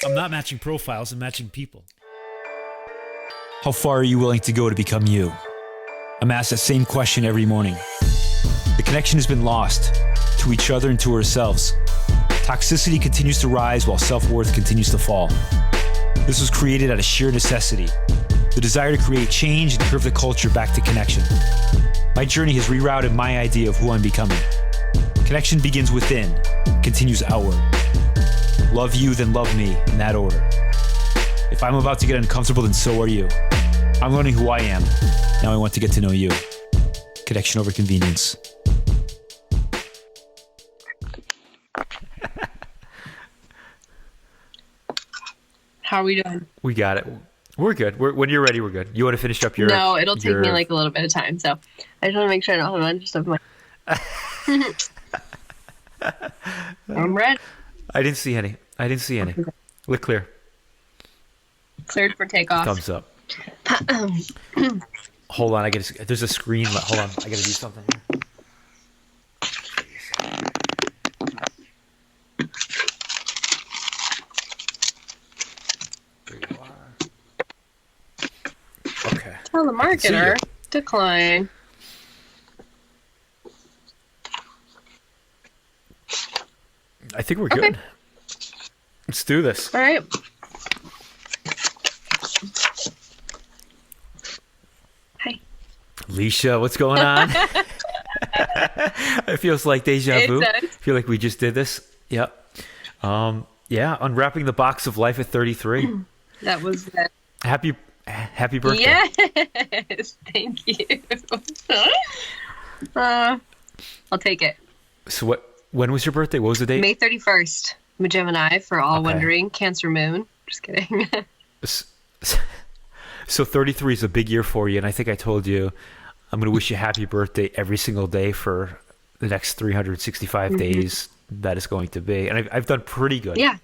I'm not matching profiles, I'm matching people. How far are you willing to go to become you? I'm asked that same question every morning. The connection has been lost to each other and to ourselves. Toxicity continues to rise while self-worth continues to fall. This was created out of sheer necessity, the desire to create change and curve the culture back to connection. My journey has rerouted my idea of who I'm becoming. Connection begins within, continues outward. Love you, then love me, in that order. If I'm about to get uncomfortable, then so are you. I'm learning who I am. Now I want to get to know you. Connection over convenience. How are we doing? We got it. We're good. When you're ready, we're good. You want to finish up your... No, it'll take me like a little bit of time. So I just want to make sure I don't have a bunch of stuff in my... I'm ready. I didn't see any. Look clear. Cleared for takeoff. Thumbs up. Hold on. There's a screen. Hold on. I got to do something here. Okay. Tell the marketer, decline. I think we're good. Let's do this. All right. Hi. Lecia, what's going on? It feels like deja vu. It does. I feel like we just did this. Yep. Yeah, unwrapping the box of life at 33. That was it. Happy birthday. Yes. Thank you. I'll take it. So when was your birthday? What was the date? May 31st. I'm a Gemini, for all wondering. Cancer moon. Just kidding. So 33 is a big year for you, and I think I told you I'm going to wish you happy birthday every single day for the next 365 days that is going to be. And I've done pretty good. Yeah.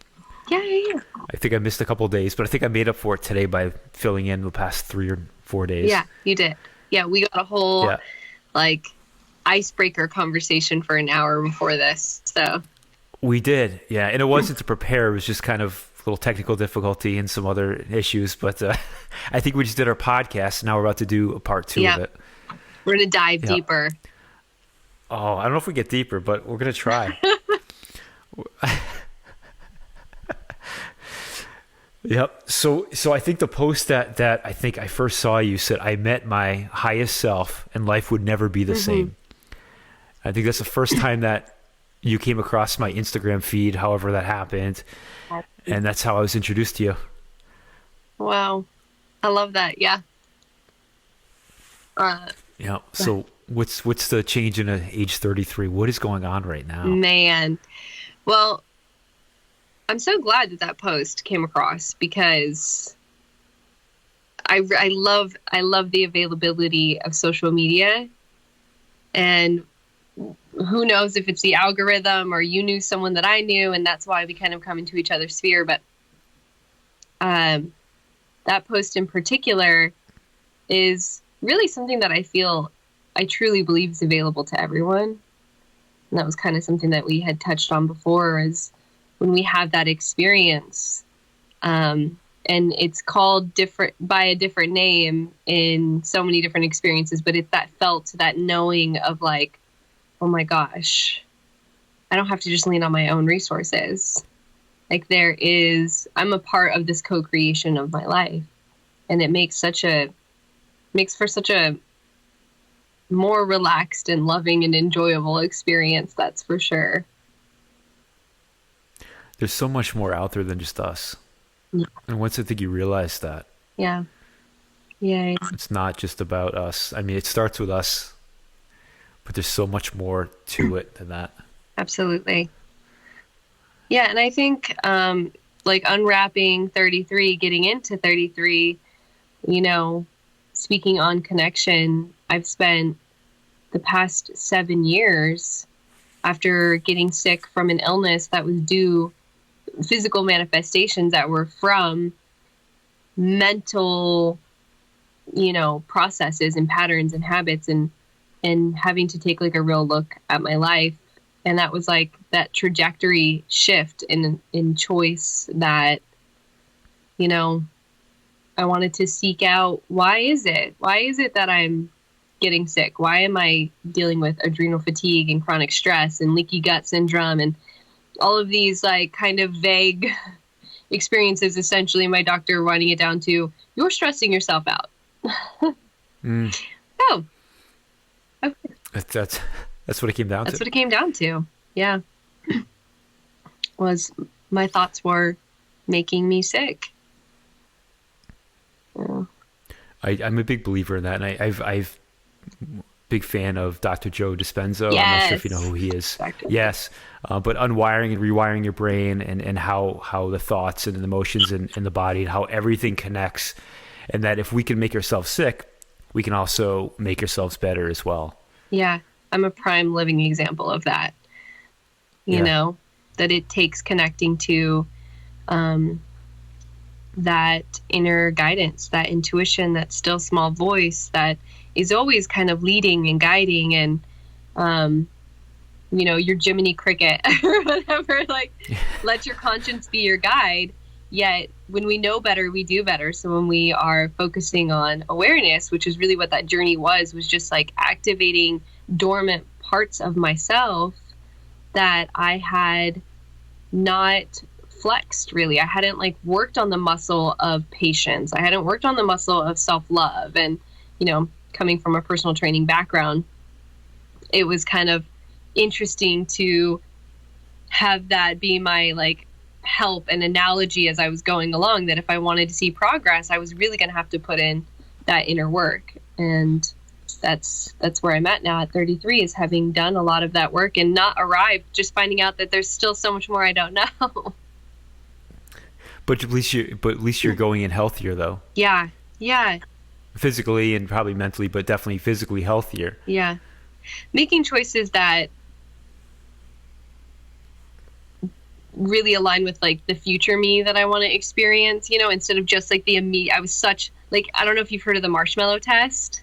I think I missed a couple of days, but I think I made up for it today by filling in the past 3 or 4 days. Yeah, you did. Yeah, we got a whole icebreaker conversation for an hour before this. So we did. Yeah, and it wasn't to prepare. It was just kind of a little technical difficulty and some other issues. But I think we just did our podcast. Now we're about to do a part 2 of it. We're going to dive deeper. Oh, I don't know if we get deeper, but we're going to try. Yep. So I think the post that I think I first saw you said, I met my highest self and life would never be the same. I think that's the first time that you came across my Instagram feed, however that happened. And that's how I was introduced to you. Wow. I love that. Yeah. Yeah. So what's the change in age 33? What is going on right now? Man. Well, I'm so glad that post came across because I love the availability of social media, and who knows if it's the algorithm or you knew someone that I knew, and that's why we kind of come into each other's sphere. But that post in particular is really something that I truly believe is available to everyone. And that was kind of something that we had touched on before, is when we have that experience, and it's called by a different name in so many different experiences, but it's that knowing of like, oh my gosh, I don't have to just lean on my own resources. Like I'm a part of this co-creation of my life, and it makes for such a more relaxed and loving and enjoyable experience. That's for sure. There's so much more out there than just us. Yeah. And once I think you realize that. Yeah. It's not just about us. I mean, it starts with us, but there's so much more to it than that. Absolutely. Yeah, and I think like unwrapping 33, getting into 33, speaking on connection, I've spent the past 7 years after getting sick from an illness that was due physical manifestations that were from mental, processes and patterns and habits, and having to take like a real look at my life And that was like that trajectory shift in choice that, you know, I wanted to seek out, why is it that I'm getting sick? Why am I dealing with adrenal fatigue and chronic stress and leaky gut syndrome and all of these like kind of vague experiences? Essentially, my doctor winding it down to, you're stressing yourself out. Oh, okay. That's what it came down to. That's what it came down to. Yeah. Was my thoughts were making me sick. Yeah. I'm a big believer in that, and I've big fan of Dr. Joe Dispenza. Yes. I'm not sure if you know who he is. Exactly. Yes, but unwiring and rewiring your brain, and how the thoughts and the emotions and the body and how everything connects, and that if we can make ourselves sick, we can also make ourselves better as well. Yeah, I'm a prime living example of that. You know, that it takes connecting to that inner guidance, that intuition, that still small voice that is always kind of leading and guiding, and you know, your Jiminy Cricket or whatever, like let your conscience be your guide. Yet when we know better, we do better. So when we are focusing on awareness, which is really what that journey was just like activating dormant parts of myself that I had not flexed really. I hadn't like worked on the muscle of patience. I hadn't worked on the muscle of self-love. And, you know, coming from a personal training background, it was kind of interesting to have that be my like help and analogy as I was going along, that if I wanted to see progress, I was really going to have to put in that inner work. And that's where I'm at now at 33, is having done a lot of that work and not arrived, just finding out that there's still so much more I don't know. But at least you're going in healthier though. Yeah. Physically and probably mentally, but definitely physically healthier. Yeah. Making choices that really align with like the future me that I want to experience, you know, instead of just like the immediate. I was such like, I don't know if you've heard of the marshmallow test.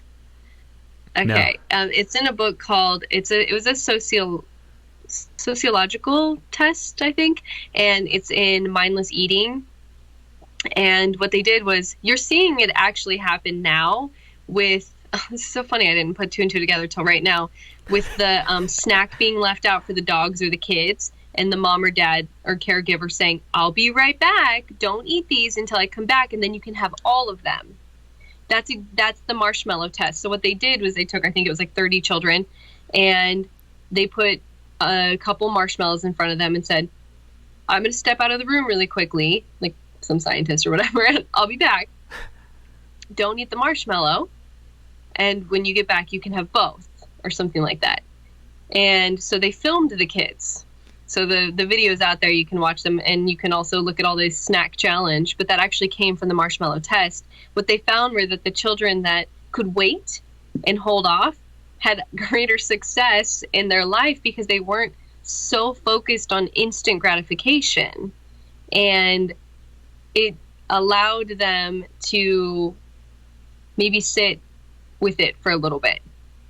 Okay. No. It's in a book called, it was a sociological test, I think. And it's in Mindless Eating. And what they did was, you're seeing it actually happen now with, this is so funny, I didn't put two and two together till right now, with the snack being left out for the dogs or the kids, and the mom or dad or caregiver saying, I'll be right back, don't eat these until I come back, and then you can have all of them. That's the marshmallow test. So what they did was they took, I think it was like 30 children, and they put a couple marshmallows in front of them and said, I'm going to step out of the room really quickly, like some scientist or whatever, and I'll be back. Don't eat the marshmallow. And when you get back, you can have both, or something like that. And so they filmed the kids. So the videos out there, you can watch them, and you can also look at all this snack challenge, but that actually came from the marshmallow test. What they found were that the children that could wait and hold off had greater success in their life because they weren't so focused on instant gratification. And it allowed them to maybe sit with it for a little bit.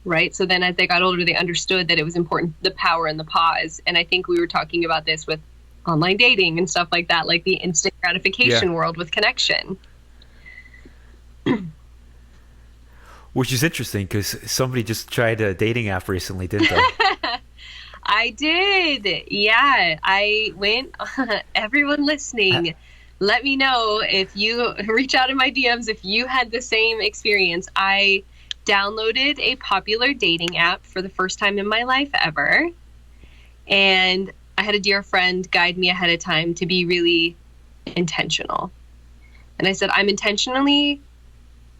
Right. So then as they got older, they understood that it was important, the power in the pause. And I think we were talking about this with online dating and stuff like that, like the instant gratification world with connection. Which is interesting because somebody just tried a dating app recently, didn't they? I did. Yeah. I went, everyone listening, let me know if you reach out in my DMs, if you had the same experience. I downloaded a popular dating app for the first time in my life ever. And I had a dear friend guide me ahead of time to be really intentional. And I said, I'm intentionally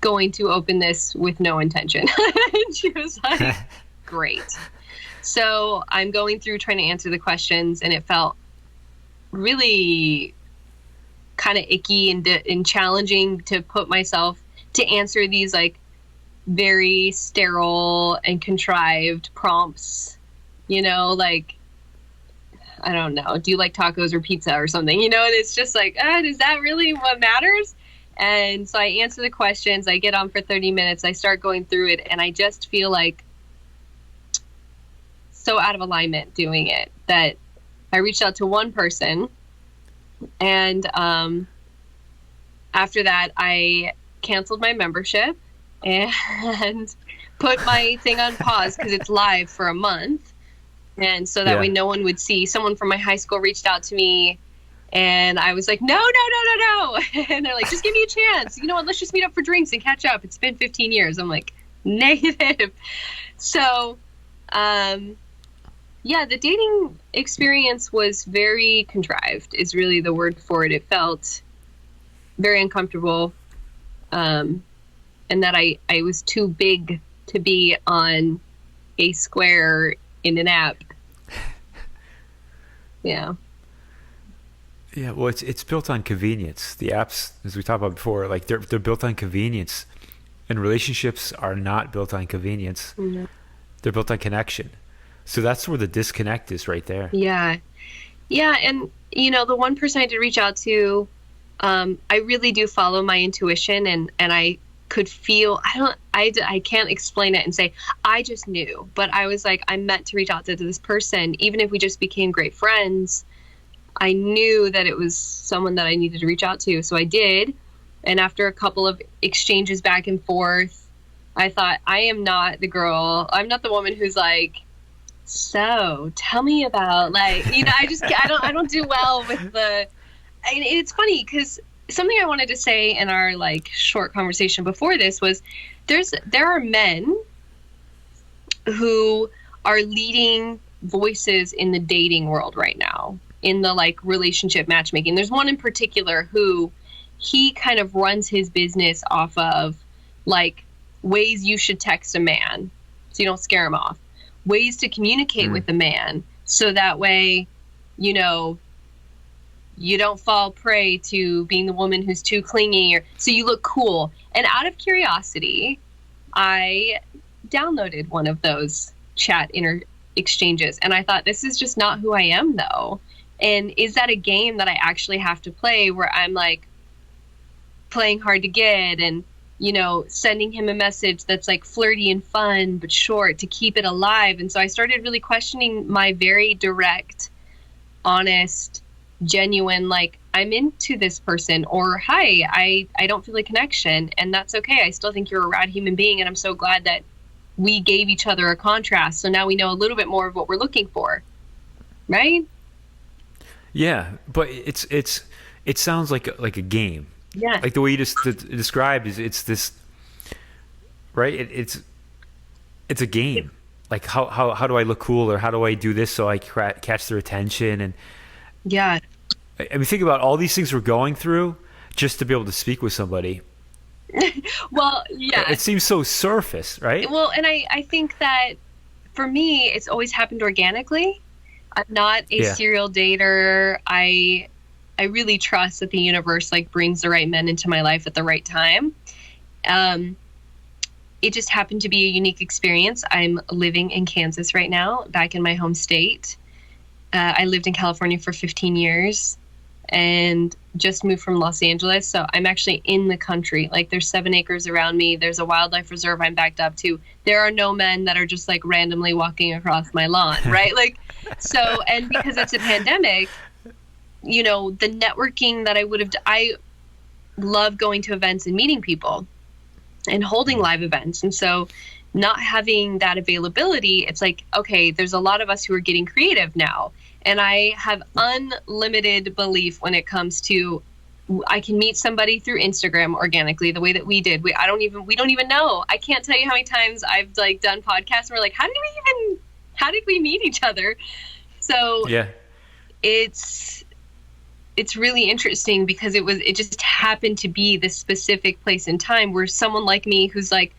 going to open this with no intention. And she was like, great. So I'm going through trying to answer the questions, and it felt really kind of icky and challenging to put myself to answer these like very sterile and contrived prompts, you know, like, I don't know, do you like tacos or pizza or something, you know? And it's just like, is that really what matters? And so I answer the questions, I get on for 30 minutes, I start going through it, and I just feel like so out of alignment doing it that I reached out to one person, and after that I canceled my membership and put my thing on pause because it's live for a month, and so that way no one would see. Someone from my high school reached out to me, and I was like, no, and they're like, just give me a chance, you know what, let's just meet up for drinks and catch up, it's been 15 years. I'm like, negative. So yeah, the dating experience was very contrived, is really the word for it. It felt very uncomfortable, and that I was too big to be on a square in an app. Yeah. Yeah, well, it's built on convenience. The apps, as we talked about before, like they're built on convenience, and relationships are not built on convenience. Mm-hmm. They're built on connection. So that's where the disconnect is, right there. Yeah, and you know, the one person I did reach out to, I really do follow my intuition, and I could feel. I can't explain it and say I just knew, but I was like, I'm meant to reach out to this person, even if we just became great friends. I knew that it was someone that I needed to reach out to, so I did. And after a couple of exchanges back and forth, I thought, I am not the girl. I'm not the woman who's like, so tell me about, like, you know, I don't do well with the. It's funny because something I wanted to say in our like short conversation before this was, there are men who are leading voices in the dating world right now, in the like relationship matchmaking. There's one in particular who he kind of runs his business off of like ways you should text a man so you don't scare him off, ways to communicate with the man so that way, you know, you don't fall prey to being the woman who's too clingy, or so you look cool. And out of curiosity, I downloaded one of those chat exchanges, and I thought, this is just not who I am though. And is that a game that I actually have to play, where I'm like playing hard to get and, you know, sending him a message that's like flirty and fun but short to keep it alive? And so I started really questioning my very direct, honest, genuine, like, I'm into this person, or hi, I don't feel a connection, and that's okay. I still think you're a rad human being, and I'm so glad that we gave each other a contrast, so now we know a little bit more of what we're looking for, right? Yeah, but it sounds like a game. Yeah, like the way you just described is, it's this, right? It's a game. Like how do I look cool, or how do I do this so I catch their attention? And yeah, I mean, think about all these things we're going through just to be able to speak with somebody. Well, yeah, it seems so surface, right? Well, and I think that for me, it's always happened organically. I'm not a serial dater. I really trust that the universe like brings the right men into my life at the right time. It just happened to be a unique experience. I'm living in Kansas right now, back in my home state. I lived in California for 15 years and just moved from Los Angeles. So I'm actually in the country. Like, there's 7 acres around me. There's a wildlife reserve I'm backed up to. There are no men that are just like randomly walking across my lawn, right? Like, so, and because it's a pandemic, you know, the networking that I love going to events and meeting people and holding live events. And so not having that availability, it's like, okay, there's a lot of us who are getting creative now. And I have unlimited belief when it comes to, I can meet somebody through Instagram organically, the way that we did. We don't even know. I can't tell you how many times I've like done podcasts and we're like, how did we meet each other? So yeah, it's really interesting because it just happened to be this specific place in time where someone like me who's like,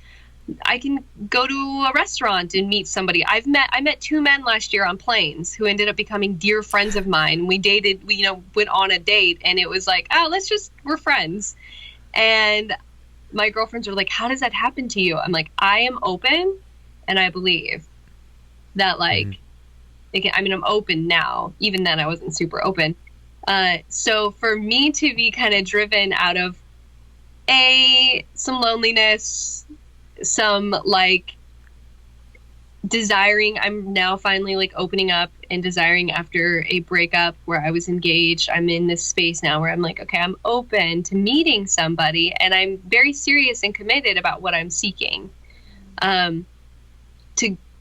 I can go to a restaurant and meet somebody. I met 2 men last year on planes who ended up becoming dear friends of mine. We dated, we, you know, went on a date, and it was like, oh, we're friends. And my girlfriends were like, how does that happen to you? I'm like, I am open, and I believe that, like, I'm open now. Even then I wasn't super open. So for me to be kind of driven out of some loneliness, some like I'm now finally like opening up and desiring after a breakup where I was engaged. I'm in this space now where I'm like, okay, I'm open to meeting somebody, and I'm very serious and committed about what I'm seeking.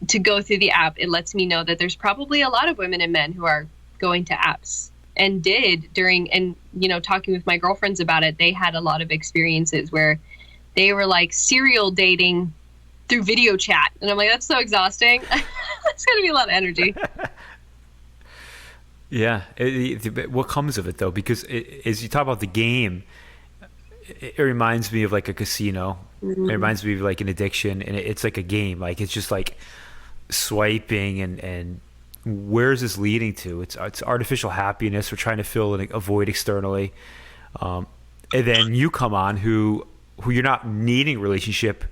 To go through the app, it lets me know that there's probably a lot of women and men who are going to apps and did during, and, you know, talking with my girlfriends about it, they had a lot of experiences where they were like serial dating through video chat. And I'm like, that's so exhausting. That's going to be a lot of energy. Yeah. What comes of it, though? Because as you talk about the game, it reminds me of like a casino. Mm-hmm. It reminds me of like an addiction, and it's like a game. Like, it's just like swiping, and where's this leading to? It's artificial happiness. We're trying to fill a void externally. And then you come on who you're not needing a relationship.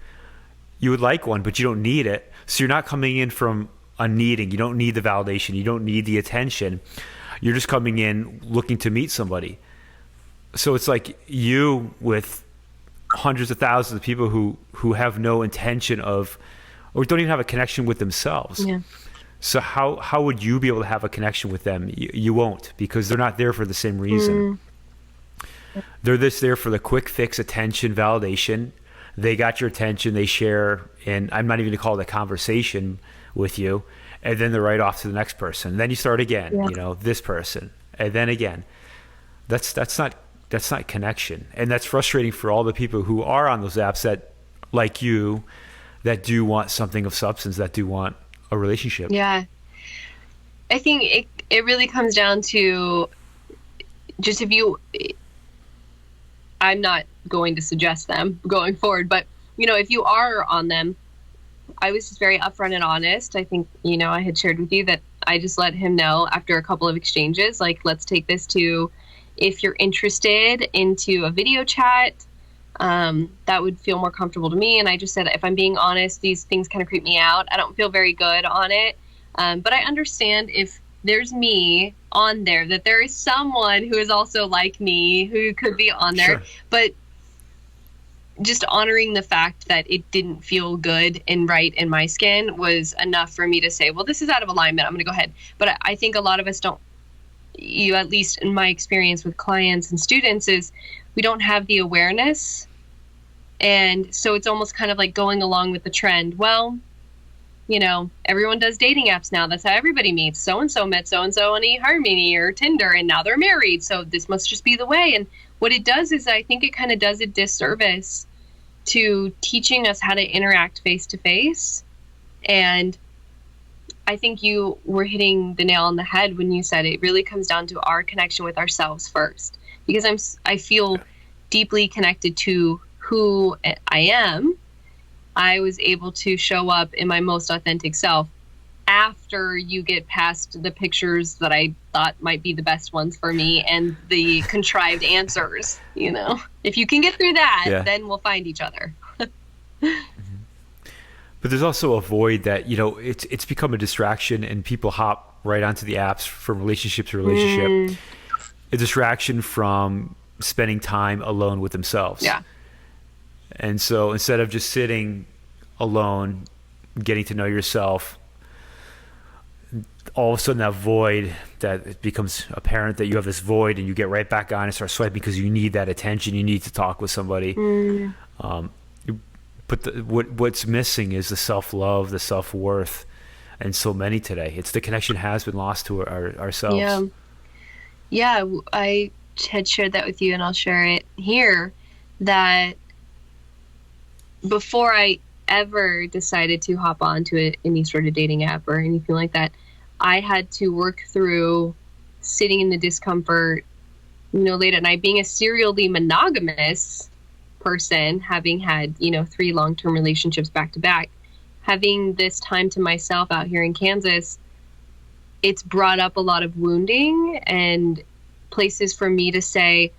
You would like one, but you don't need it. So you're not coming in from a needing. You don't need the validation. You don't need the attention. You're just coming in looking to meet somebody. So it's like you with hundreds of thousands of people who have no intention of, or don't even have a connection with themselves. Yeah. So how would you be able to have a connection with them? You won't, because they're not there for the same reason. They're just there for the quick fix, attention, validation. They got your attention, they share, and I'm not even going to call it a conversation with you, and then they're right off to the next person. Then you start again, you know, this person, and then again. That's not connection. And that's frustrating for all the people who are on those apps that, like you, that do want something of substance, that do want a relationship. Yeah. I think it really comes down to just I'm not going to suggest them going forward, but, you know, if you are on them, I was just very upfront and honest. I think, you know, I had shared with you that I just let him know after a couple of exchanges, like, let's take this to, if you're interested, into a video chat, that would feel more comfortable to me. And I just said, if I'm being honest, these things kind of creep me out. I don't feel very good on it. But I understand if there's me on there, that there is someone who is also like me who could be on there. Sure. But just honoring the fact that it didn't feel good and right in my skin was enough for me to say, well, this is out of alignment. I'm going to go ahead. But I think a lot of us don't, at least in my experience with clients and students, is we don't have the awareness. And so it's almost kind of like going along with the trend. Well, you know, everyone does dating apps now. That's how everybody meets. So-and-so met so-and-so on eHarmony or Tinder, and now they're married. So this must just be the way. And what it does is, I think it kind of does a disservice to teaching us how to interact face-to-face. And I think you were hitting the nail on the head when you said it really comes down to our connection with ourselves first. Because I feel deeply connected to who I am. I was able to show up in my most authentic self after you get past the pictures that I thought might be the best ones for me and the contrived answers. You know, if you can get through that, then we'll find each other. But there's also a void that, you know, it's become a distraction, and people hop right onto the apps from relationship to relationship. A distraction from spending time alone with themselves. Yeah. And so instead of just sitting alone, getting to know yourself, all of a sudden that void, that it becomes apparent that you have this void, and you get right back on and start swiping because you need that attention. You need to talk with somebody. But what's missing is the self-love, the self-worth, and so many today. It's the connection has been lost to ourselves. Yeah, I had shared that with you, and I'll share it here, that before I ever decided to hop on to any sort of dating app or anything like that, I had to work through sitting in the discomfort, you know, late at night, being a serially monogamous person, having had, you know, 3 long-term relationships back to back, having this time to myself out here in Kansas, it's brought up a lot of wounding and places for me to say,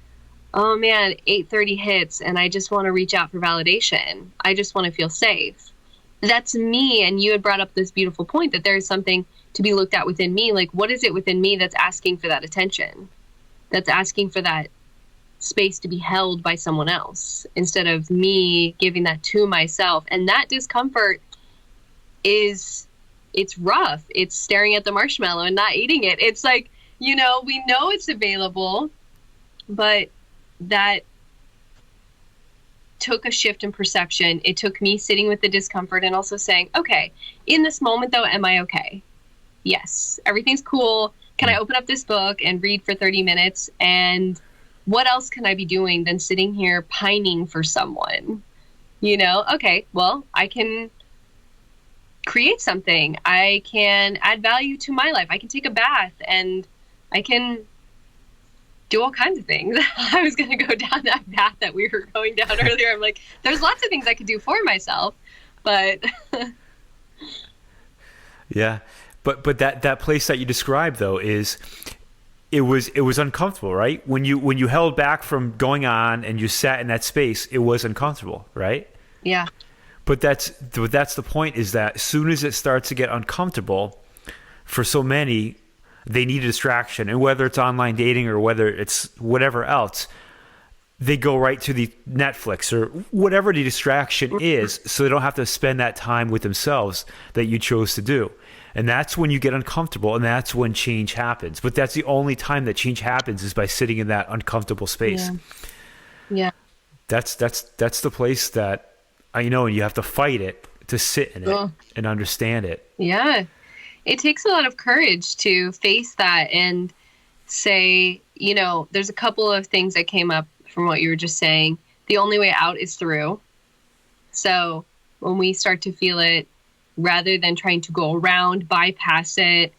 oh man, 8:30 hits and I just want to reach out for validation. I just want to feel safe. That's me. And you had brought up this beautiful point that there is something to be looked at within me. Like, what is it within me that's asking for that attention? That's asking for that space to be held by someone else instead of me giving that to myself. And that discomfort is it's rough. It's staring at the marshmallow and not eating it. It's like, we know it's available, but that took a shift in perception. It took me sitting with the discomfort and also saying, okay, in this moment though, am I okay? Yes, everything's cool. Can I open up this book and read for 30 minutes? And what else can I be doing than sitting here pining for someone? Okay, well, I can create something. I can add value to my life. I can take a bath and I can do all kinds of things. I was going to go down that path that we were going down earlier. I'm like, there's lots of things I could do for myself, but yeah. But that place that you described though it was uncomfortable, right? When you held back from going on and you sat in that space, it was uncomfortable, right? Yeah. But that's the point, is that as soon as it starts to get uncomfortable, for so many, they need a distraction. And whether it's online dating or whether it's whatever else, they go right to the Netflix or whatever the distraction is, so they don't have to spend that time with themselves that you chose to do. And that's when you get uncomfortable, and that's when change happens. But that's the only time that change happens, is by sitting in that uncomfortable space. Yeah. That's the place that and you have to fight it to sit in it and understand it. Yeah. It takes a lot of courage to face that and say, there's a couple of things that came up from what you were just saying. The only way out is through. So when we start to feel it, rather than trying to go around, bypass it,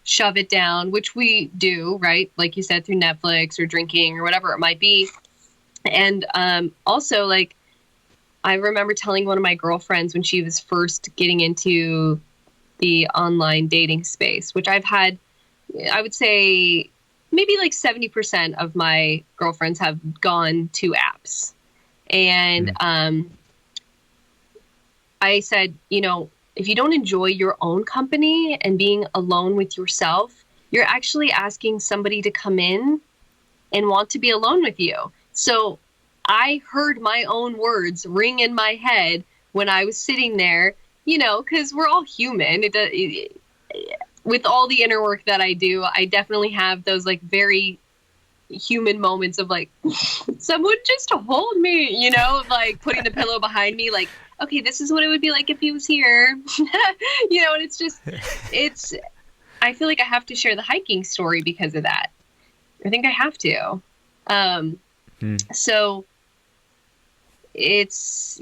shove it down, which we do, right? Like you said, through Netflix or drinking or whatever it might be. And also, like, I remember telling one of my girlfriends when she was first getting into the online dating space, which I've had, I would say maybe like 70% of my girlfriends have gone to apps. And I said, if you don't enjoy your own company and being alone with yourself, you're actually asking somebody to come in and want to be alone with you. So I heard my own words ring in my head when I was sitting there, because we're all human. With all the inner work that I do, I definitely have those like very human moments of like, someone just hold me, like putting the pillow behind me, like, okay, this is what it would be like if he was here, and it's just, I feel like I have to share the hiking story because of that. I think I have to. So it's,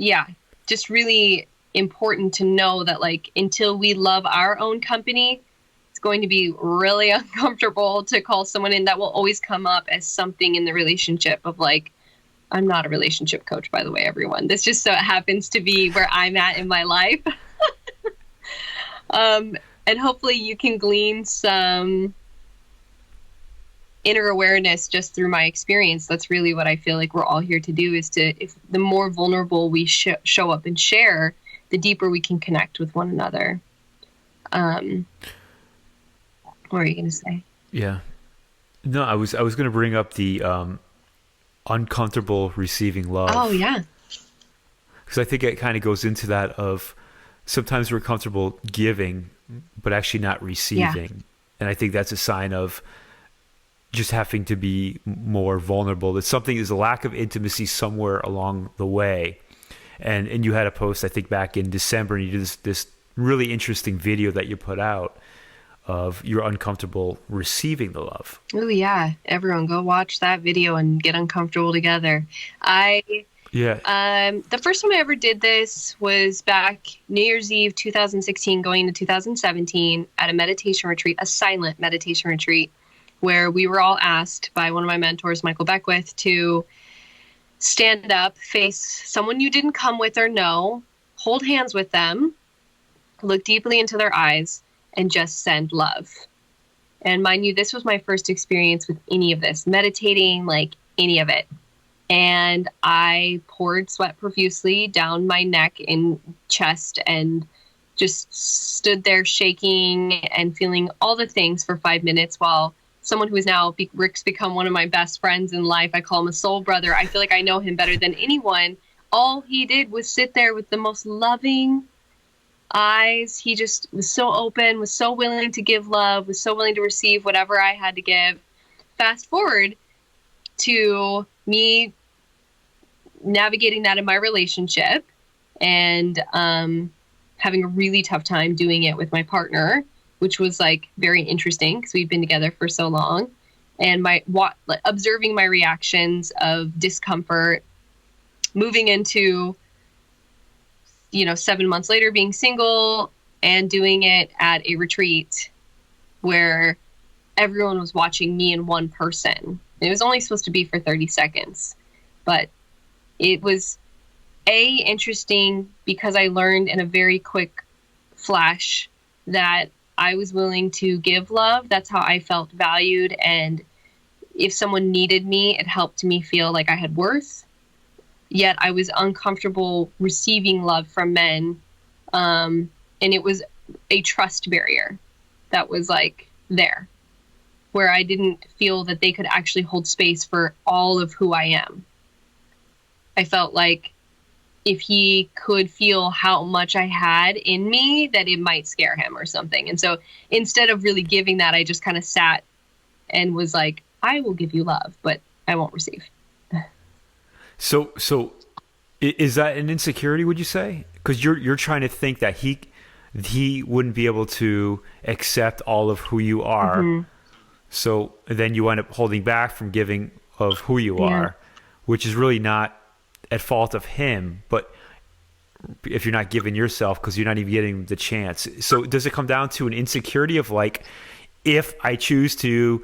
just really important to know that, like, until we love our own company, it's going to be really uncomfortable to call someone in. That will always come up as something in the relationship of like, I'm not a relationship coach, by the way, everyone. This just so happens to be where I'm at in my life. And hopefully you can glean some inner awareness just through my experience. That's really what I feel like we're all here to do, is if the more vulnerable we show up and share, the deeper we can connect with one another. What were you going to say? Yeah. No, I was going to bring up the uncomfortable receiving love. Oh, yeah. Because I think it kind of goes into that of sometimes we're comfortable giving, but actually not receiving. Yeah. And I think that's a sign of just having to be more vulnerable. That something is a lack of intimacy somewhere along the way. And you had a post, I think, back in December, and you did this really interesting video that you put out of you're uncomfortable receiving the love. Oh, yeah. Everyone go watch that video and get uncomfortable together. The first time I ever did this was back New Year's Eve 2016 going into 2017 at a meditation retreat, a silent meditation retreat, where we were all asked by one of my mentors, Michael Beckwith, to stand up, face someone you didn't come with or know, hold hands with them, look deeply into their eyes, and just send love. And mind you, this was my first experience with any of this, meditating, like any of it. And I poured sweat profusely down my neck and chest and just stood there shaking and feeling all the things for 5 minutes while someone who is now, Rick's become one of my best friends in life. I call him a soul brother. I feel like I know him better than anyone. All he did was sit there with the most loving, eyes. He just was so open, was so willing to give love, was so willing to receive whatever I had to give. Fast forward to me navigating that in my relationship and having a really tough time doing it with my partner, which was like very interesting because we'd been together for so long. And observing my reactions of discomfort, moving into, 7 months later being single and doing it at a retreat where everyone was watching me and one person. It was only supposed to be for 30 seconds, but it was interesting because I learned in a very quick flash that I was willing to give love. That's how I felt valued. And if someone needed me, it helped me feel like I had worth. Yet I was uncomfortable receiving love from men. And it was a trust barrier that was like there, where I didn't feel that they could actually hold space for all of who I am. I felt like if he could feel how much I had in me, that it might scare him or something. And so instead of really giving that, I just kind of sat and was like, I will give you love, but I won't receive. So is that an insecurity, would you say? Because you're trying to think that he wouldn't be able to accept all of who you are. Mm-hmm. So then you end up holding back from giving of who you are, which is really not at fault of him, but if you're not giving yourself because you're not even getting the chance. So does it come down to an insecurity of like, if I choose to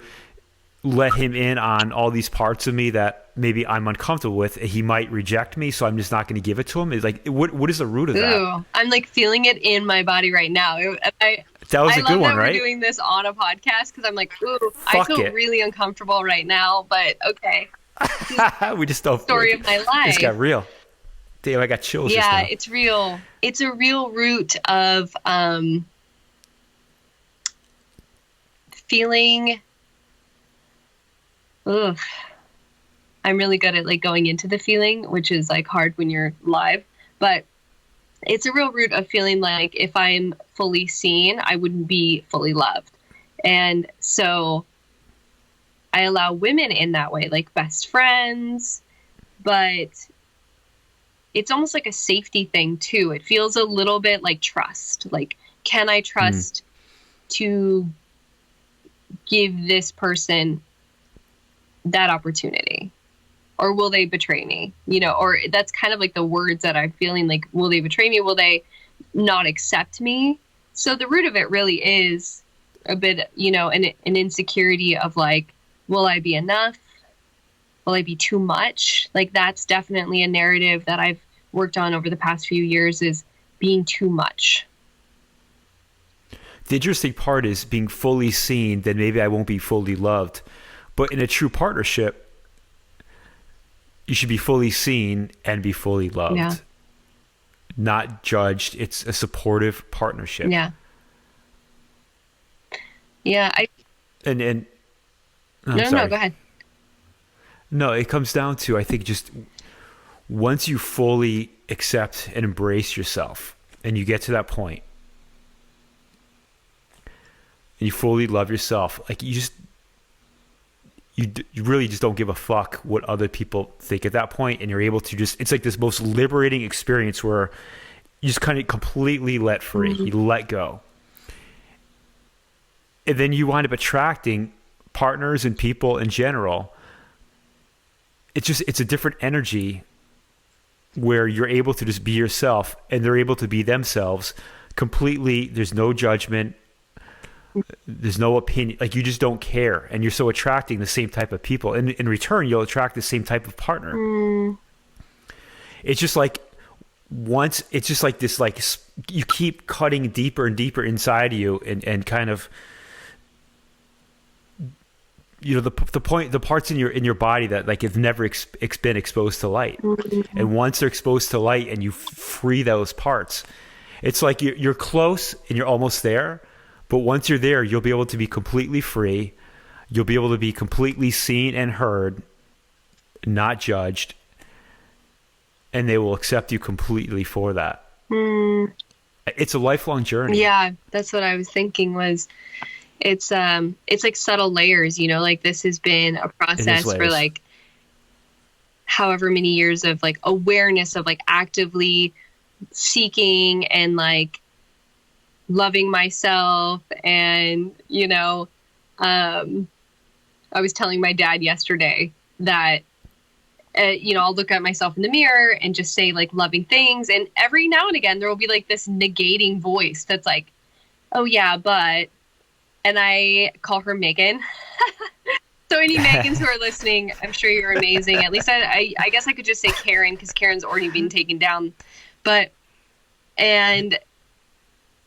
let him in on all these parts of me that maybe I'm uncomfortable with, he might reject me, so I'm just not going to give it to him? Is like, what is the root of that? I'm like feeling it in my body right now. That was a good one, right? We're doing this on a podcast because I'm like, I feel really uncomfortable right now, but okay. We just don't. Story of my life. It's got real. Damn, I got chills. Yeah, it's real. It's a real root of feeling. I'm really good at like going into the feeling, which is like hard when you're live, but it's a real root of feeling like if I'm fully seen, I wouldn't be fully loved. And so I allow women in that way, like best friends, but it's almost like a safety thing too. It feels a little bit like trust. Like, can I trust to give this person that opportunity? Or will they betray me? Or that's kind of like the words that I'm feeling like, will they betray me? Will they not accept me? So the root of it really is a bit, an insecurity of like, will I be enough? Will I be too much? Like, that's definitely a narrative that I've worked on over the past few years, is being too much. The interesting part is being fully seen, then maybe I won't be fully loved. But in a true partnership, you should be fully seen and be fully loved. Not judged. It's a supportive partnership. Yeah. No, go ahead. No, it comes down to, I think, just once you fully accept and embrace yourself and you get to that point and you fully love yourself, like you really just don't give a fuck what other people think at that point, and you're able to just, it's like this most liberating experience where you just kind of completely let free. You let go. And then you wind up attracting partners and people in general. It's a different energy where you're able to just be yourself and they're able to be themselves completely. There's no judgment. There's no opinion. Like, you just don't care. And you're so attracting the same type of people. And in return, you'll attract the same type of partner. It's just like it's just like this, like you keep cutting deeper and deeper inside of you and kind of, the parts in your body that like have never been exposed to light. And once they're exposed to light and you free those parts, it's like you're close and you're almost there. But once you're there, you'll be able to be completely free. You'll be able to be completely seen and heard, not judged. And they will accept you completely for that. It's a lifelong journey. Yeah, that's what I was thinking was it's like subtle layers, you know, like this has been a process for like however many years of like awareness of like actively seeking and like loving myself. And, you know, I was telling my dad yesterday that, you know, I'll look at myself in the mirror and just say like loving things. And every now and again, there will be like this negating voice that's like, oh yeah, but, and I call her Megan. So any Megans who are listening, I'm sure you're amazing. At least I guess I could just say Karen because Karen's already been taken down. But, and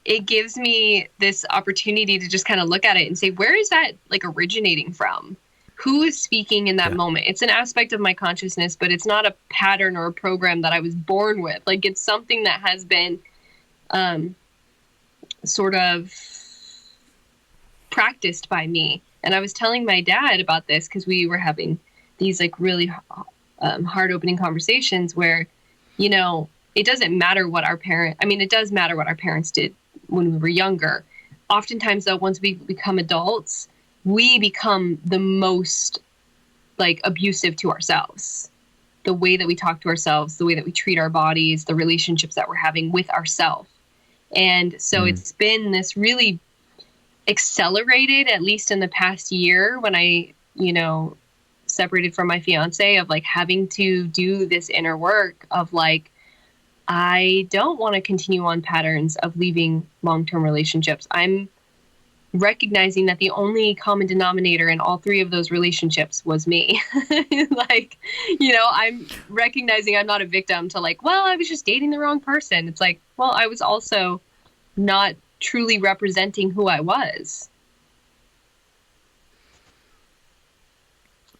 it gives me this opportunity to just kind of look at it and say, where is that like originating from? Who is speaking in that moment? It's an aspect of my consciousness, but it's not a pattern or a program that I was born with. Like it's something that has been sort of practiced by me. And I was telling my dad about this because we were having these like really hard opening conversations where, you know, it doesn't matter what it does matter what our parents did when we were younger. Oftentimes though, once we become adults, we become the most like abusive to ourselves. The way that we talk to ourselves, the way that we treat our bodies, the relationships that we're having with ourselves. And so it's been this really accelerated, at least in the past year when I, you know, separated from my fiance, of like having to do this inner work of like, I don't want to continue on patterns of leaving long-term relationships. I'm recognizing that the only common denominator in all three of those relationships was me. Like, you know, I'm recognizing I'm not a victim to like, well, I was just dating the wrong person. It's like, well, I was also not truly representing who I was.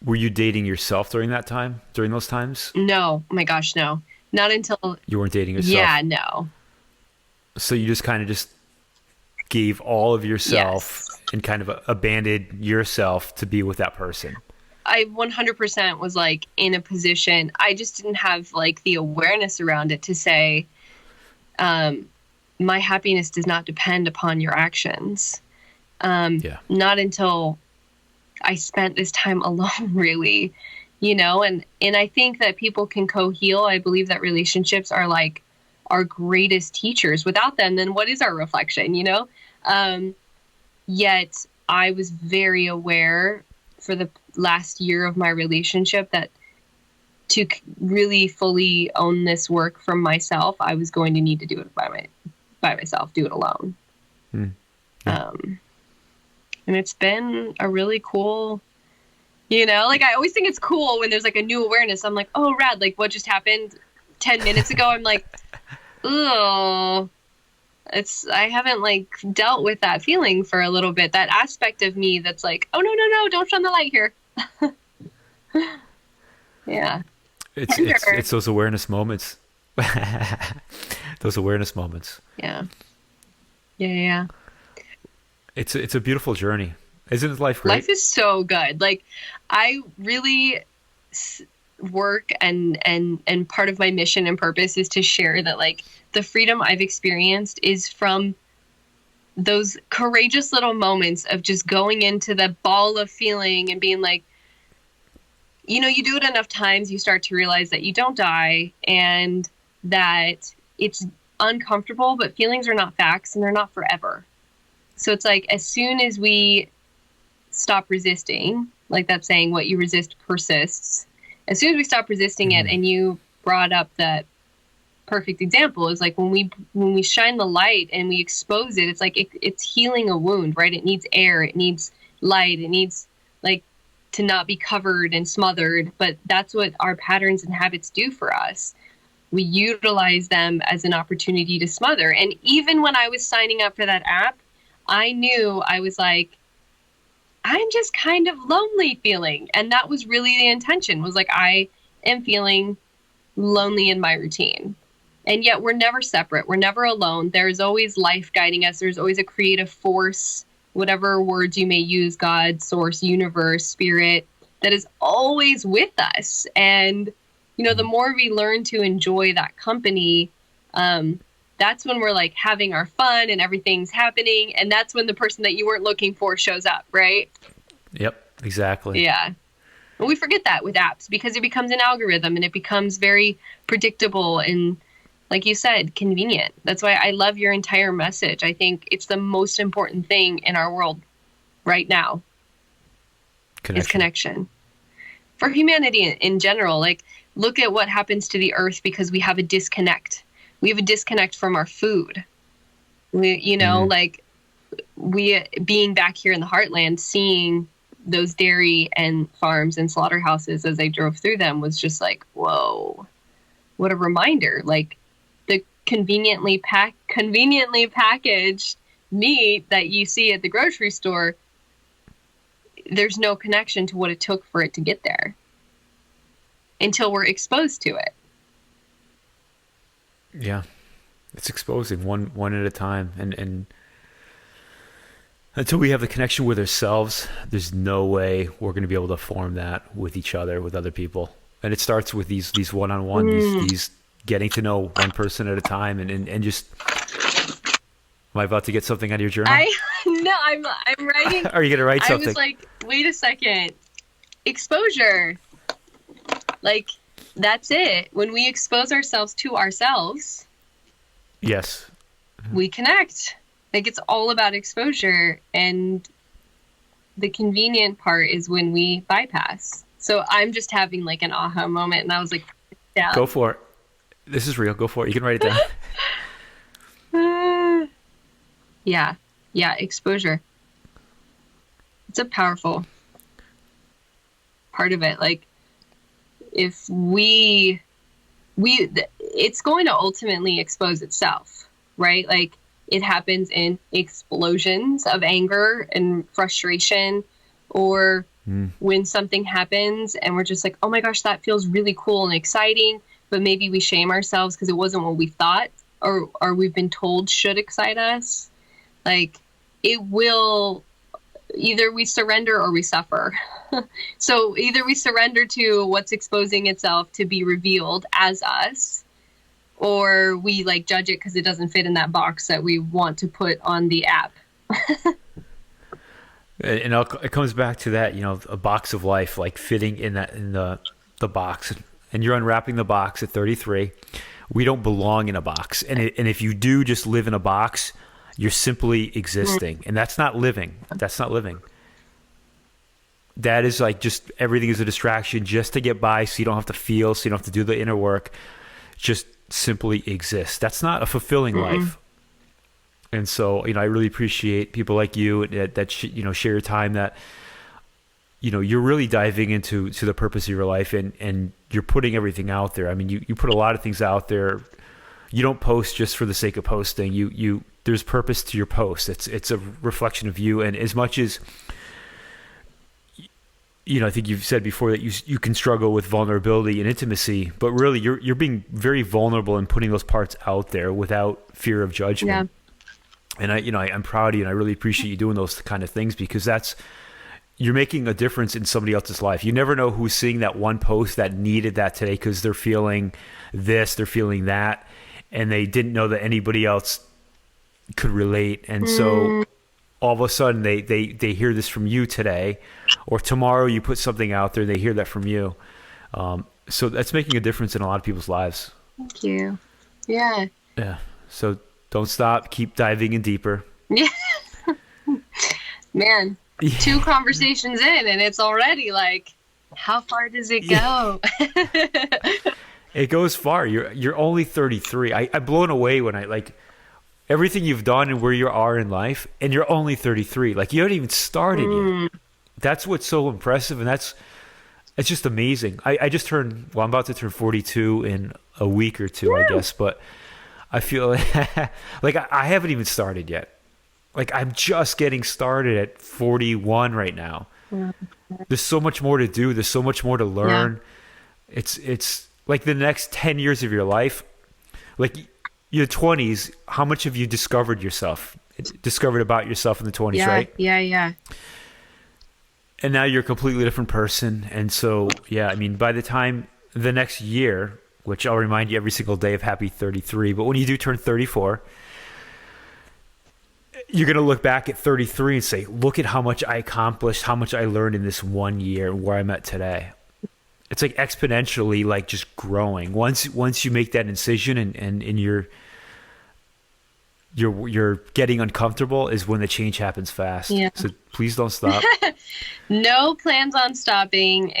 Were you dating yourself during those times? No. Oh my gosh, no. Not until... You weren't dating yourself? Yeah, no. So you just kind of just gave all of yourself and kind of abandoned yourself to be with that person. I 100% was like in a position, I just didn't have like the awareness around it to say, my happiness does not depend upon your actions. Not until I spent this time alone, really, you know, and I think that people can co-heal. I believe that relationships are like our greatest teachers. Without them, then what is our reflection, you know? Yet I was very aware for the last year of my relationship that to really fully own this work from myself, I was going to need to do it by myself, do it alone. And it's been a really cool, you know, like I always think it's cool when there's like a new awareness. I'm like, oh, rad. Like what just happened 10 minutes ago? I'm like, oh, I haven't like dealt with that feeling for a little bit. That aspect of me that's like, oh, no, don't shine the light here. Yeah. It's those awareness moments. Those awareness moments. Yeah. It's a beautiful journey. Isn't life great? Life is so good. Like I really work and part of my mission and purpose is to share that like the freedom I've experienced is from those courageous little moments of just going into the ball of feeling and being like, you know, you do it enough times, you start to realize that you don't die and that it's uncomfortable, but feelings are not facts and they're not forever. So it's like, as soon as we stop resisting, like that saying, what you resist persists. As soon as we stop resisting it, and you brought up that perfect example, is like when we shine the light and we expose it, it's like it's healing a wound, right? It needs air, it needs light, it needs like to not be covered and smothered. But that's what our patterns and habits do for us. We utilize them as an opportunity to smother. And even when I was signing up for that app, I knew I was like, I'm just kind of lonely feeling. And that was really the intention, was like, I am feeling lonely in my routine. And yet we're never separate. We're never alone. There's always life guiding us. There's always a creative force, whatever words you may use, God, source, universe, spirit, that is always with us. And, you know, the more we learn to enjoy that company, that's when we're like having our fun and everything's happening. And that's when the person that you weren't looking for shows up, right? Yep, exactly. Yeah. And we forget that with apps because it becomes an algorithm and it becomes very predictable and, like you said, convenient. That's why I love your entire message. I think it's the most important thing in our world right now. Is connection. For humanity in general, like, look at what happens to the earth because we have a disconnect. We have a disconnect from our food. Like, we being back here in the heartland, seeing those dairy and farms and slaughterhouses as I drove through them was just like, whoa, what a reminder. Like, the conveniently packaged meat that you see at the grocery store, there's no connection to what it took for it to get there until we're exposed to it. Yeah. It's exposing one at a time. And until we have the connection with ourselves, there's no way we're going to be able to form that with each other, with other people. And it starts with these one-on-one, these getting to know one person at a time and just, am I about to get something out of your journal? No, I'm writing. Are you going to write something? I was like, wait a second. Exposure. Like, that's it. When we expose ourselves to ourselves. Yes. We connect. Like, it's all about exposure. And the convenient part is when we bypass. So I'm just having like an aha moment. And I was like, yeah. Go for it. This is real. Go for it. You can write it down. Yeah. Exposure. It's a powerful part of it. Like, if it's going to ultimately expose itself, right? Like, it happens in explosions of anger and frustration, or when something happens and we're just like, oh my gosh, that feels really cool and exciting, but maybe we shame ourselves because it wasn't what we thought or we've been told should excite us. Like, it will, either we surrender or we suffer. So either we surrender to what's exposing itself to be revealed as us, or we like judge it because it doesn't fit in that box that we want to put on the app. And it comes back to that, a box of life, like fitting in the box. And you're unwrapping the box at 33. We don't belong in a box. And if you do just live in a box, you're simply existing. And that's not living. That's not living. That is like just everything is a distraction just to get by, so you don't have to feel, so you don't have to do the inner work. Just simply exist. That's not a fulfilling life. And so, I really appreciate people like you that share your time, that, you're really diving into the purpose of your life, and you're putting everything out there. I mean, you put a lot of things out there. You don't post just for the sake of posting. There's purpose to your post. It's a reflection of you. And as much as, I think you've said before that you can struggle with vulnerability and intimacy, but really you're being very vulnerable and putting those parts out there without fear of judgment. Yeah. And I'm proud of you, and I really appreciate you doing those kind of things, because you're making a difference in somebody else's life. You never know who's seeing that one post that needed that today because they're feeling this, they're feeling that, and they didn't know that anybody else could relate. And so all of a sudden they hear this from you today, or tomorrow you put something out there, they hear that from you. So that's making a difference in a lot of people's lives. Thank you. Yeah. Yeah. So don't stop. Keep diving in deeper. Yeah. Man, 2 conversations in and it's already like, how far does it go? It goes far. You're only 33. I'm blown away when I like everything you've done and where you are in life, and you're only 33. Like, you haven't even started yet. That's what's so impressive, and it's just amazing. I'm about to turn 42 in a week or two, I guess, but I feel like I haven't even started yet. Like, I'm just getting started at 41 right now. There's so much more to do. There's so much more to learn. Yeah. It's like the next 10 years of your life, like your 20s, how much have you discovered about yourself in the 20s, right? Yeah. And now you're a completely different person. And so, by the time the next year, which I'll remind you every single day of happy 33. But when you do turn 34, you're going to look back at 33 and say, look at how much I accomplished, how much I learned in this 1 year, where I'm at today. It's like exponentially, like just growing. Once you make that incision and you're getting uncomfortable is when the change happens fast. Yeah. So please don't stop. No plans on stopping.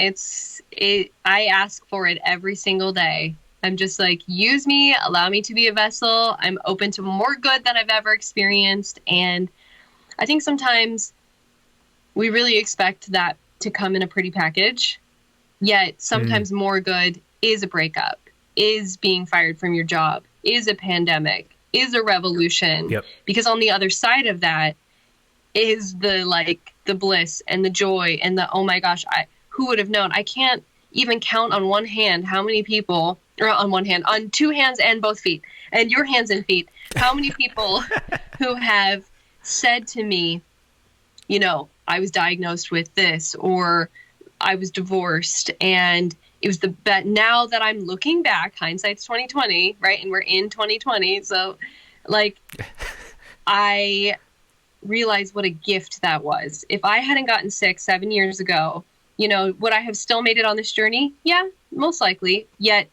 I ask for it every single day. I'm just like, use me, allow me to be a vessel. I'm open to more good than I've ever experienced. And I think sometimes we really expect that to come in a pretty package. Yet sometimes more good is a breakup, is being fired from your job, is a pandemic, is a revolution. Yep. Because on the other side of that is the bliss and the joy and the, oh my gosh, who would have known? I can't even count on one hand how many people, or on two hands and both feet, and your hands and feet, how many people who have said to me, I was diagnosed with this, or I was divorced, and it was now that I'm looking back, hindsight's 2020, right? And we're in 2020. So I realized what a gift that was. If I hadn't gotten sick 7 years ago, would I have still made it on this journey? Yeah, most likely. Yet,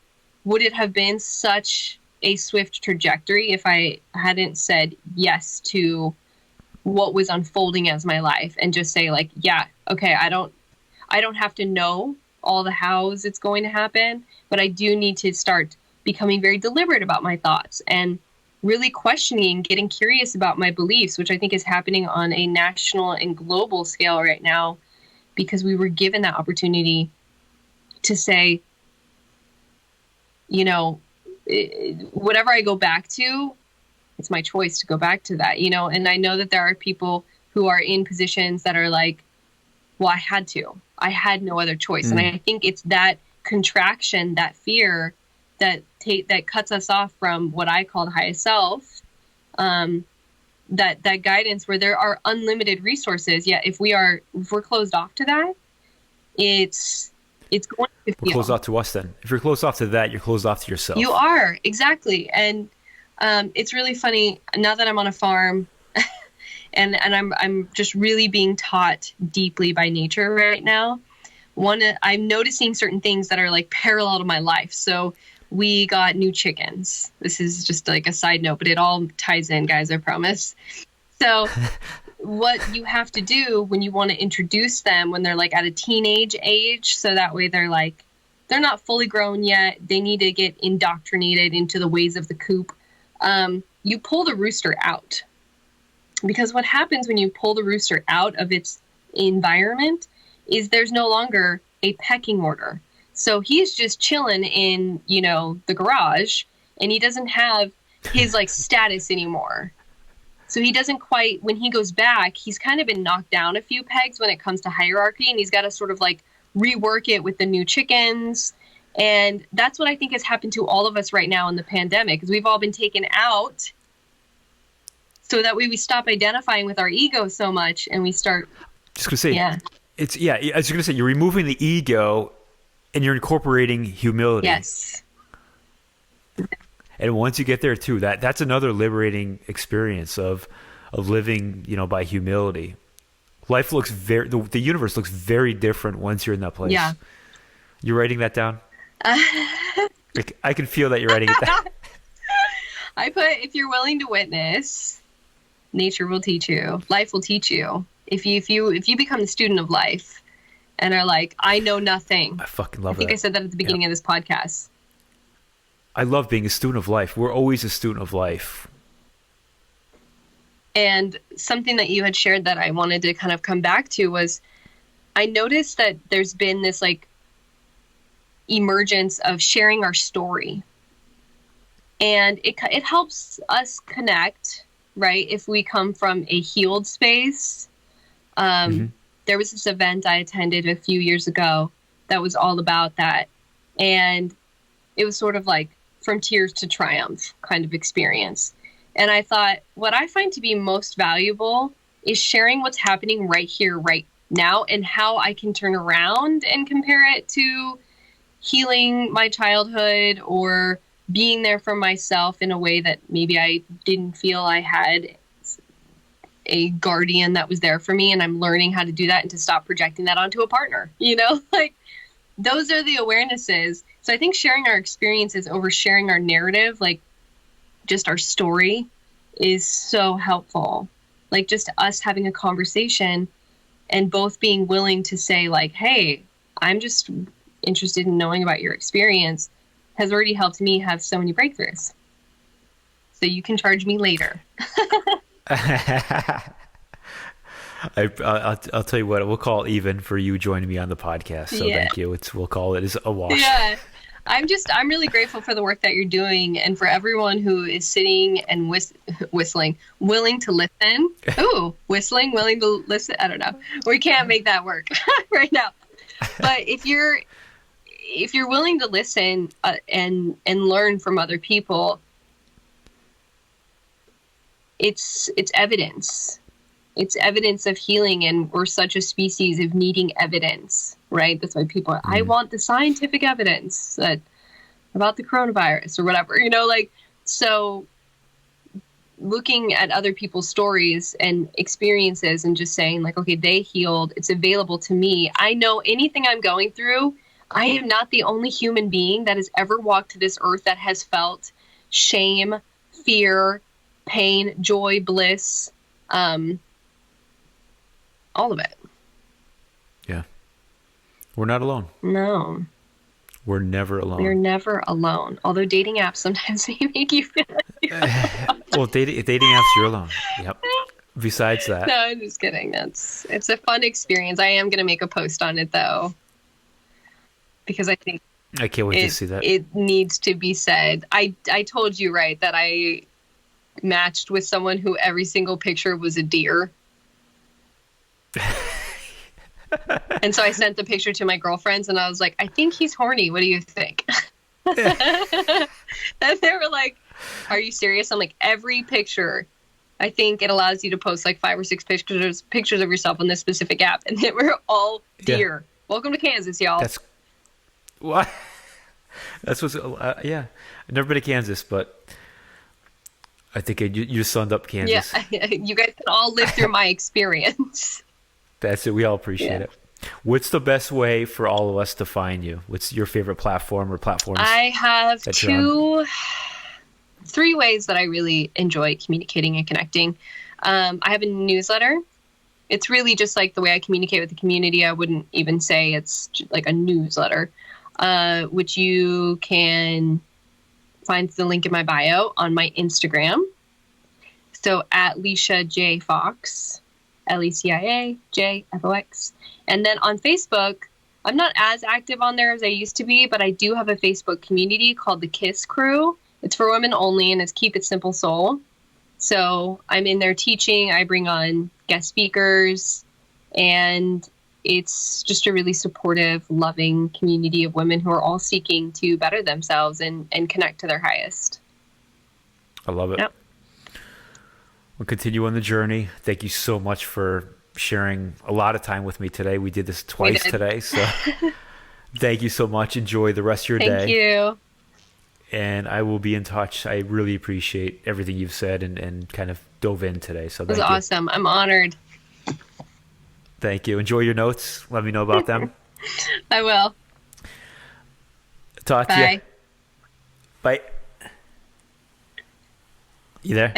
would it have been such a swift trajectory if I hadn't said yes to what was unfolding as my life and just say yeah, okay, I don't have to know all the hows it's going to happen, but I do need to start becoming very deliberate about my thoughts and really questioning, getting curious about my beliefs, which I think is happening on a national and global scale right now, because we were given that opportunity to say, whatever I go back to, it's my choice to go back to that, and I know that there are people who are in positions that are like, well, I had no other choice. And I think it's that contraction, that fear that cuts us off from what I call the highest self, that guidance where there are unlimited resources. Yet if we're closed off to that, it's going to feel. We're closed off to us then. If you're closed off to that, you're closed off to yourself. You are, exactly. And it's really funny, now that I'm on a farm, and I'm just really being taught deeply by nature right now. I'm noticing certain things that are parallel to my life. So we got new chickens. This is just a side note, but it all ties in, guys, I promise. So what you have to do when you want to introduce them when they're at a teenage age, so that way they're not fully grown yet. They need to get indoctrinated into the ways of the coop. You pull the rooster out. Because what happens when you pull the rooster out of its environment is there's no longer a pecking order. So he's just chilling in, the garage, and he doesn't have his status anymore. So he doesn't quite, when he goes back, he's kind of been knocked down a few pegs when it comes to hierarchy, and he's got to sort of rework it with the new chickens. And that's what I think has happened to all of us right now in the pandemic, is we've all been taken out. So that way we stop identifying with our ego so much, and we start. Just gonna say, yeah. I was gonna say, you're removing the ego, and you're incorporating humility. Yes. And once you get there too, that's another liberating experience of living, by humility. Life looks the universe looks very different once you're in that place. Yeah. You writing that down? I can feel that you're writing it down. I put, if you're willing to witness, nature will teach you. Life will teach you. If you become the student of life and are I know nothing. I fucking love it. I think I said that at the beginning of this podcast. I love being a student of life. We're always a student of life. And something that you had shared that I wanted to kind of come back to was, I noticed that there's been this emergence of sharing our story. And it helps us connect, right? If we come from a healed space. There was this event I attended a few years ago that was all about that. And it was sort of from tears to triumph kind of experience. And I thought, what I find to be most valuable is sharing what's happening right here, right now, and how I can turn around and compare it to healing my childhood or being there for myself in a way that maybe I didn't feel I had a guardian that was there for me, and I'm learning how to do that and to stop projecting that onto a partner, like those are the awarenesses. So I think sharing our experiences over sharing our narrative, like just our story, is so helpful. Like just us having a conversation and both being willing to say like, hey, I'm just interested in knowing about your experience, has already helped me have so many breakthroughs. So you can charge me later. I'll tell you what, we'll call it even for you joining me on the podcast. So thank you. We'll call it as a wash. Yeah. I'm really grateful for the work that you're doing, and for everyone who is sitting and whistling, willing to listen. Ooh, whistling, willing to listen. I don't know. We can't make that work right now. But if you're willing to listen and learn from other people, it's evidence. It's evidence of healing, and we're such a species of needing evidence, right? That's why people are, I want the scientific evidence about the coronavirus or whatever, so looking at other people's stories and experiences and just saying like, okay, they healed, it's available to me. I know anything I'm going through, I am not the only human being that has ever walked this earth that has felt shame, fear, pain, joy, bliss, all of it. Yeah. We're not alone. No. We're never alone. You're never alone. Although dating apps sometimes make you feel like you're alone. Well, dating apps, you're alone. Yep. Besides that. No, I'm just kidding. It's a fun experience. I am going to make a post on it though, because I think I can't wait to see that. It needs to be said. I told you, right, that I matched with someone who every single picture was a deer. And so I sent the picture to my girlfriends and I was like, I think he's horny. What do you think? And they were like, are you serious? I'm like, every picture, I think it allows you to post like 5 or 6 pictures of yourself on this specific app. And they were all deer. Yeah. Welcome to Kansas, y'all. That's what? That's what's, yeah. I've never been to Kansas, but I think you just summed up Kansas. Yeah, you guys can all live through my experience. That's it. We all appreciate it. What's the best way for all of us to find you? What's your favorite platform or platforms? I have 3 ways that I really enjoy communicating and connecting. I have a newsletter. It's really just like the way I communicate with the community. I wouldn't even say it's like a newsletter, which you can find the link in my bio on my Instagram. So at Lecia J. Fox, LECIA-JFOX. And then on Facebook, I'm not as active on there as I used to be, but I do have a Facebook community called the Kiss Crew. It's for women only, and it's Keep It Simple Soul. So I'm in there teaching. I bring on guest speakers, and it's just a really supportive, loving community of women who are all seeking to better themselves and connect to their highest. I love it. Yep. We'll continue on the journey. Thank you so much for sharing a lot of time with me today. We did this twice today, so thank you so much. Enjoy the rest of your day. Thank you. And I will be in touch. I really appreciate everything you've said and kind of dove in today. So thank you. It was awesome. I'm honored. Thank you. Enjoy your notes. Let me know about them. I will. Talk to you. Bye. You there?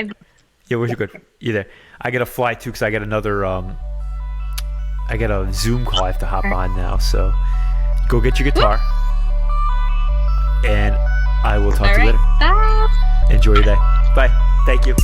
Yeah, where's your good? You there? I got to fly too because I got another. I got a Zoom call I have to hop on now. So go get your guitar, and I will talk to you later. Bye. Enjoy your day. Bye. Thank you.